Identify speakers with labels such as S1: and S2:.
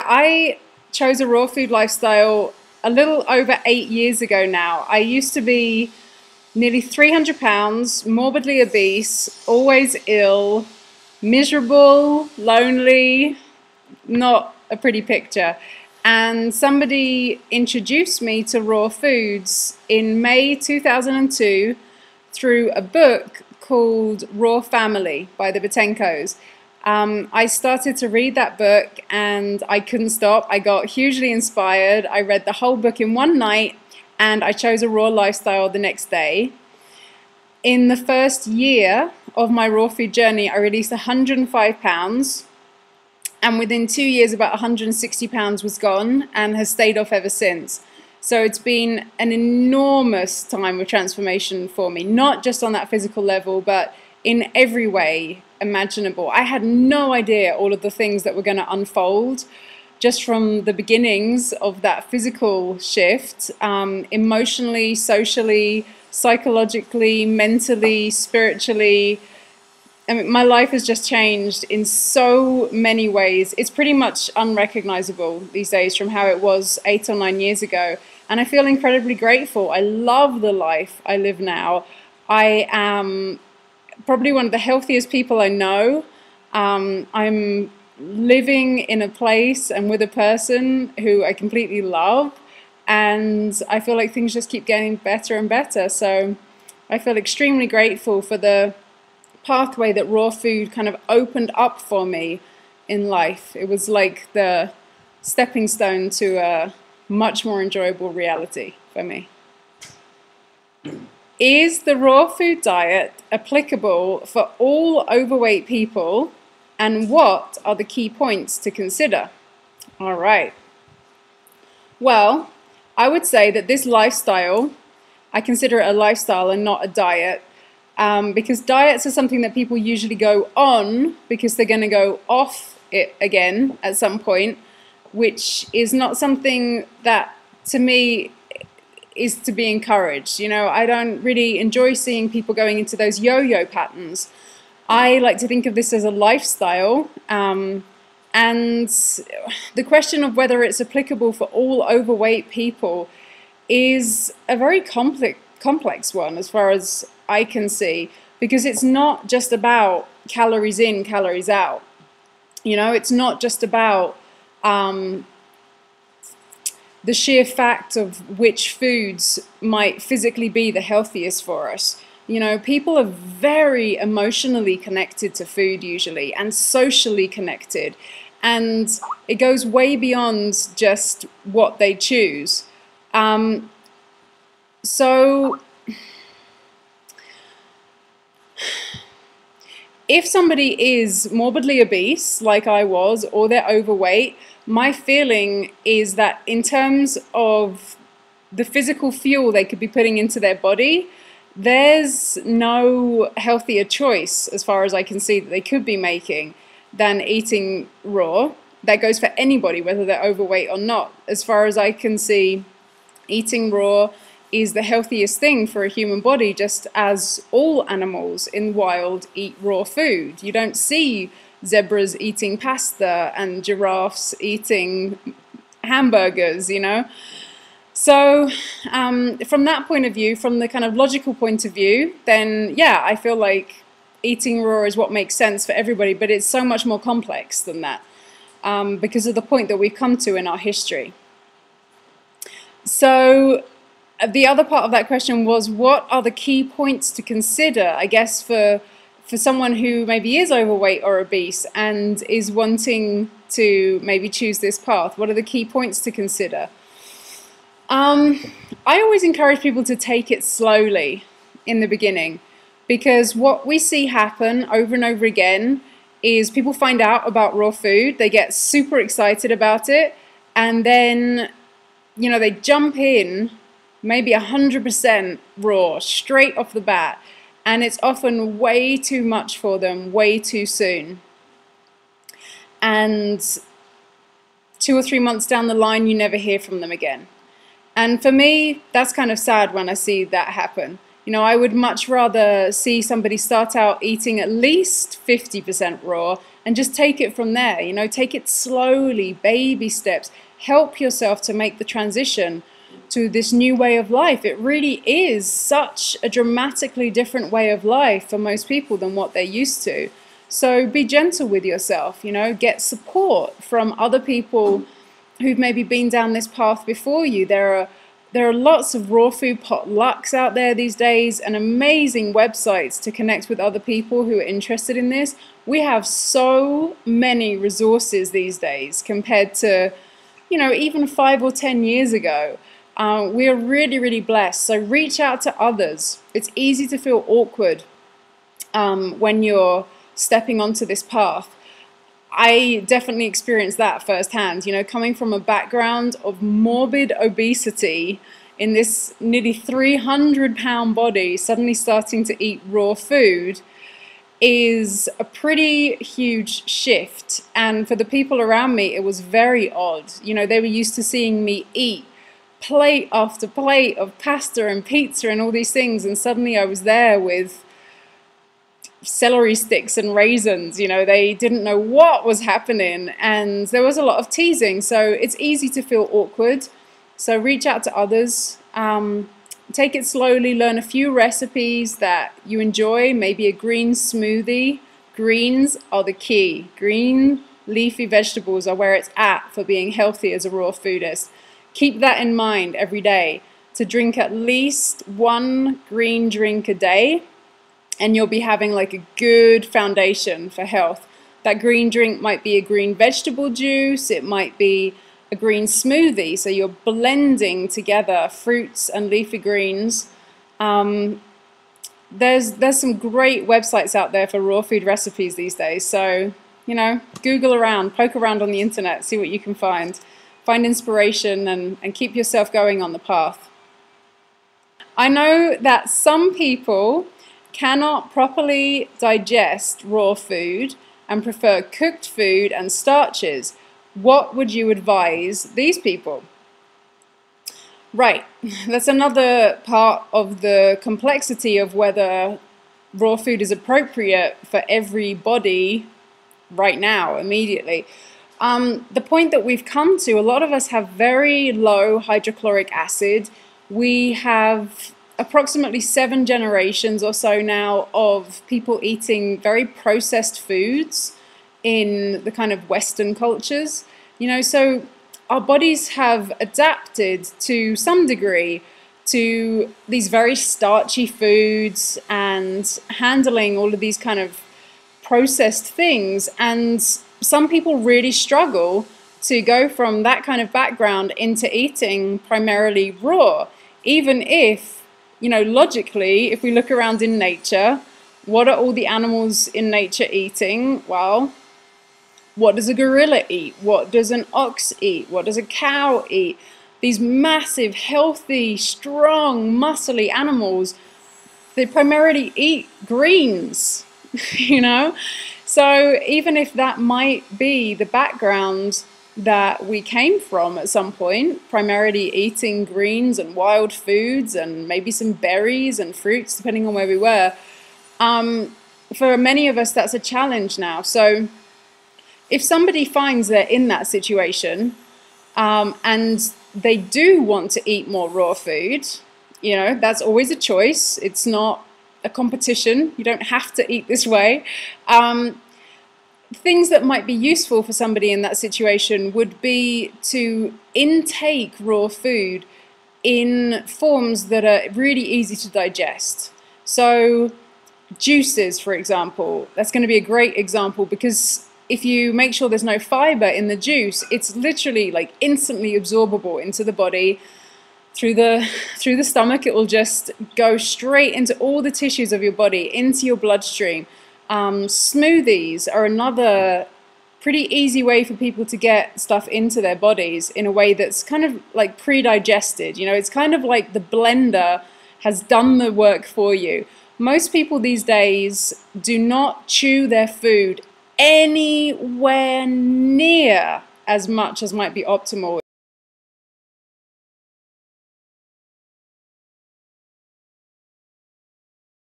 S1: I chose a raw food lifestyle a little over 8 years ago now. I used to be nearly 300 pounds, morbidly obese, always ill, miserable, lonely, not a pretty picture. And somebody introduced me to raw foods in May 2002 through a book called Raw Family by the Botenkos. I started to read that book and I couldn't stop. I got hugely inspired. I read the whole book in one night and I chose a raw lifestyle the next day. In the first year of my raw food journey, I released 105 pounds. And within 2 years, about 160 pounds was gone and has stayed off ever since. So it's been an enormous time of transformation for me, not just on that physical level, but in every way imaginable. I had no idea all of the things that were going to unfold just from the beginnings of that physical shift, emotionally, socially, psychologically, mentally, spiritually. I mean, my life has just changed in so many ways. It's pretty much unrecognizable these days from how it was 8 or 9 years ago. And I feel incredibly grateful. I love the life I live now. I am probably one of the healthiest people I know. I'm living in a place and with a person who I completely love. And I feel like things just keep getting better and better. So I feel extremely grateful for the pathway that raw food kind of opened up for me in life. It was like the stepping stone to a much more enjoyable reality for me. Is the raw food diet applicable for all overweight people, and what are the key points to consider? All right. Well, I would say that this lifestyle, I consider it a lifestyle and not a diet. Because diets are something that people usually go on because they're going to go off it again at some point, which is not something that, to me, is to be encouraged. You know, I don't really enjoy seeing people going into those yo-yo patterns. I like to think of this as a lifestyle, and the question of whether it's applicable for all overweight people is a very complex one as far as I can see, because it's not just about calories in, calories out. You know, it's not just about the sheer fact of which foods might physically be the healthiest for us. You know, people are very emotionally connected to food usually, and socially connected, and it goes way beyond just what they choose. So if somebody is morbidly obese, like I was, or they're overweight, my feeling is that in terms of the physical fuel they could be putting into their body, there's no healthier choice, as far as I can see, that they could be making than eating raw. That goes for anybody, whether they're overweight or not. As far as I can see, eating raw is the healthiest thing for a human body, just as all animals in the wild eat raw food. You don't see zebras eating pasta and giraffes eating hamburgers, you know. So from that point of view, from the kind of logical point of view, then yeah, I feel like eating raw is what makes sense for everybody, but it's so much more complex than that because of the point that we've come to in our history. So the other part of that question was, what are the key points to consider, I guess, for someone who maybe is overweight or obese and is wanting to maybe choose this path? What are the key points to consider? I always encourage people to take it slowly in the beginning, because what we see happen over and over again is people find out about raw food, they get super excited about it, and then, you know, they jump in maybe 100% raw straight off the bat, and it's often way too much for them way too soon. And 2 or 3 months down the line, you never hear from them again. And for me, that's kind of sad when I see that happen. You know, I would much rather see somebody start out eating at least 50% raw and just take it from there. You know, take it slowly, baby steps. Help yourself to make the transition to this new way of life. It really is such a dramatically different way of life for most people than what they're used to. So be gentle with yourself, you know, get support from other people who've maybe been down this path before you. There are lots of raw food potlucks out there these days and amazing websites to connect with other people who are interested in this. We have so many resources these days compared to, you know, even 5 or 10 years ago. We are really, really blessed. So reach out to others. It's easy to feel awkward when you're stepping onto this path. I definitely experienced that firsthand, you know, coming from a background of morbid obesity in this nearly 300-pound body, suddenly starting to eat raw food is a pretty huge shift. And for the people around me, it was very odd. You know, they were used to seeing me eat plate after plate of pasta and pizza and all these things, and suddenly I was there with celery sticks and raisins. You know, they didn't know what was happening, and there was a lot of teasing, so it's easy to feel awkward. So reach out to others, take it slowly, learn a few recipes that you enjoy, maybe a green smoothie. Greens are the key. Green leafy vegetables are where it's at for being healthy as a raw foodist. Keep that in mind every day, to drink at least one green drink a day, and you'll be having like a good foundation for health. That green drink might be a green vegetable juice, it might be a green smoothie, so you're blending together fruits and leafy greens. There's some great websites out there for raw food recipes these days, so, you know, Google around, poke around on the internet, see what you can find. Find inspiration and keep yourself going on the path. I know that some people cannot properly digest raw food and prefer cooked food and starches. What would you advise these people? Right, that's another part of the complexity of whether raw food is appropriate for everybody right now, immediately. The point that we've come to, a lot of us have very low hydrochloric acid. We have approximately 7 generations or so now of people eating very processed foods in the kind of Western cultures. You know, so our bodies have adapted to some degree to these very starchy foods and handling all of these kind of processed things, and some people really struggle to go from that kind of background into eating primarily raw, even if, you know, logically, if we look around in nature, what are all the animals in nature eating? Well, what does a gorilla eat? What does an ox eat? What does a cow eat? These massive, healthy, strong, muscly animals, they primarily eat greens, you know? So even if that might be the background that we came from at some point, primarily eating greens and wild foods and maybe some berries and fruits, depending on where we were, for many of us, that's a challenge now. So if somebody finds they're in that situation and they do want to eat more raw food, you know, that's always a choice. It's not a competition. You don't have to eat this way. Things that might be useful for somebody in that situation would be to intake raw food in forms that are really easy to digest. So juices, for example, that's going to be a great example, because if you make sure there's no fiber in the juice, it's literally like instantly absorbable into the body. Through the stomach, it will just go straight into all the tissues of your body, into your bloodstream. Smoothies are another pretty easy way for people to get stuff into their bodies in a way that's kind of like pre-digested. You know, it's kind of like the blender has done the work for you. Most people these days do not chew their food anywhere near as much as might be optimal.